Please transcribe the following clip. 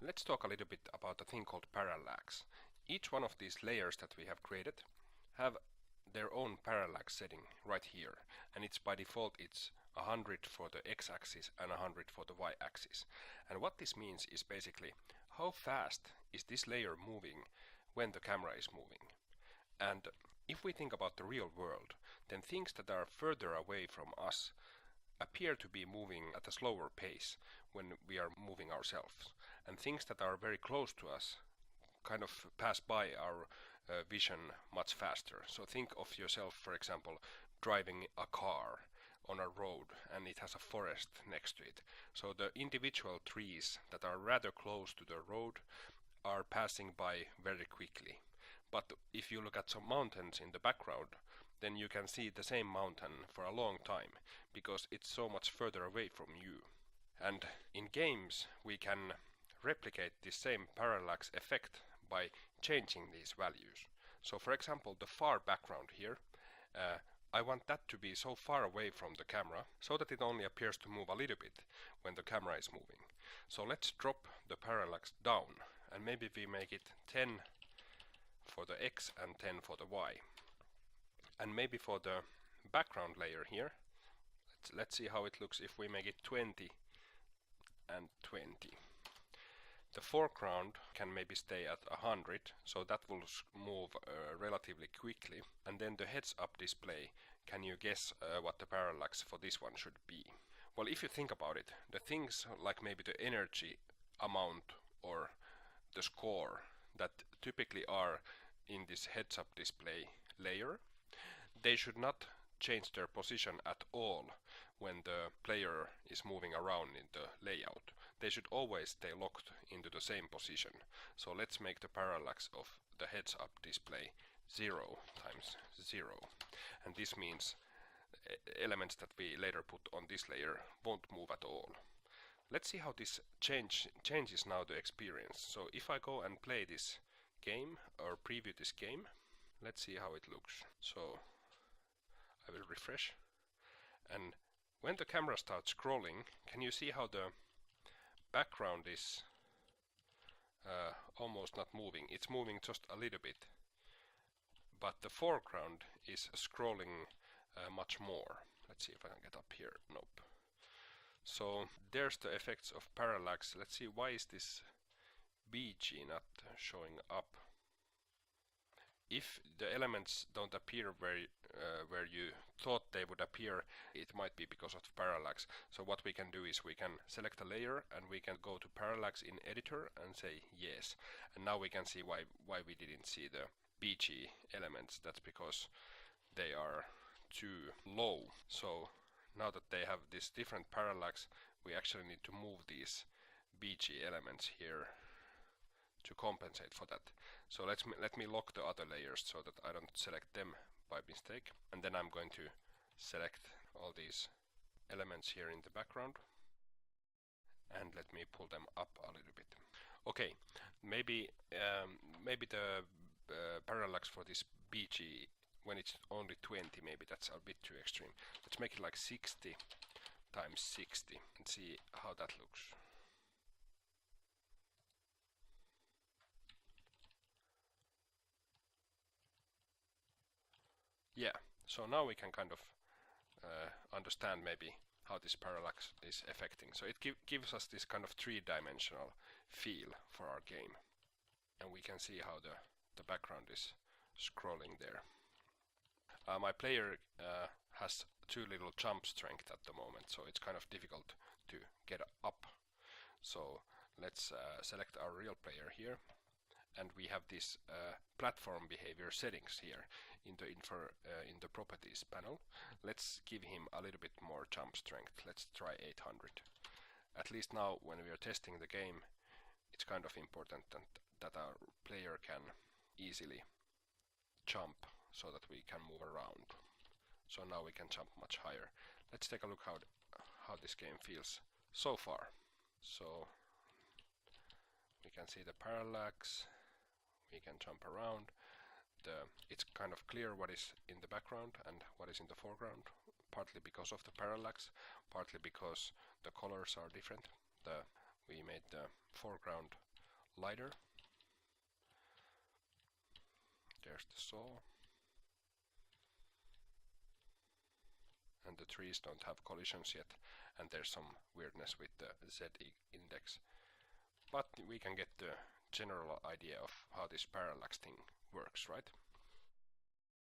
Let's talk a little bit about a thing called parallax. Each one of these layers that we have created have their own parallax setting right here, and it's by default it's 100 for the x-axis and 100 for the y-axis. And what this means is basically how fast is this layer moving when the camera is moving. And if we think about the real world, then things that are further away from us appear to be moving at a slower pace when we are moving ourselves, and things that are very close to us kind of pass by our vision much faster. So think of yourself, for example, driving a car on a road and it has a forest next to it. So the individual trees that are rather close to the road are passing by very quickly. But if you look at some mountains in the background, then you can see the same mountain for a long time because it's so much further away from you. And in games we can replicate this same parallax effect by changing these values. So for example, the far background here, I want that to be so far away from the camera so that it only appears to move a little bit when the camera is moving. So let's drop the parallax down, and maybe we make it 10 for the x and 10 for the y. And maybe for the background layer here, let's see how it looks if we make it 20 and 20. The foreground can maybe stay at 100, so that will move relatively quickly. And then the heads-up display, can you guess what the parallax for this one should be? Well, if you think about it, the things like maybe the energy amount or the score that typically are in this heads-up display layer, they should not change their position at all when the player is moving around in the layout. They should always stay locked into the same position. So let's make the parallax of the heads-up display 0 times 0. And this means elements that we later put on this layer won't move at all. Let's see how this changes now the experience. So if I go and play this game or preview this game, let's see how it looks. So I will refresh, and when the camera starts scrolling, can you see how the background is almost not moving? It's moving just a little bit, but the foreground is scrolling much more. Let's see if I can get up here. Nope. So there's the effects of parallax. Let's see, why is this BG not showing up? If the elements don't appear where you thought they would appear, it might be because of parallax. So what we can do is we can select a layer and we can go to parallax in editor and say yes. And now we can see why we didn't see the BG elements. That's because they are too low. So now that they have this different parallax, we actually need to move these BG elements here to compensate for that. So let me lock the other layers so that I don't select them by mistake. And then I'm going to select all these elements here in the background. And let me pull them up a little bit. Okay, maybe the parallax for this BG, when it's only 20, maybe that's a bit too extreme. Let's make it like 60 times 60 and see how that looks. Yeah, so now we can kind of understand maybe how this parallax is affecting. So it gives us this kind of three-dimensional feel for our game. And we can see how the background is scrolling there. My player has too little jump strength at the moment, so it's kind of difficult to get up. So let's select our real player here. And we have this platform behavior settings here in the properties panel. Let's give him a little bit more jump strength. Let's try 800. At least now when we are testing the game, it's kind of important that our player can easily jump so that we can move around. So now we can jump much higher. Let's take a look how this game feels so far. So we can see the parallax. We can jump around. It's kind of clear what is in the background and what is in the foreground, partly because of the parallax, partly because the colors are different. We made the foreground lighter. There's the saw. And the trees don't have collisions yet, and there's some weirdness with the Z index. But we can get the general idea of how this parallax thing works, right?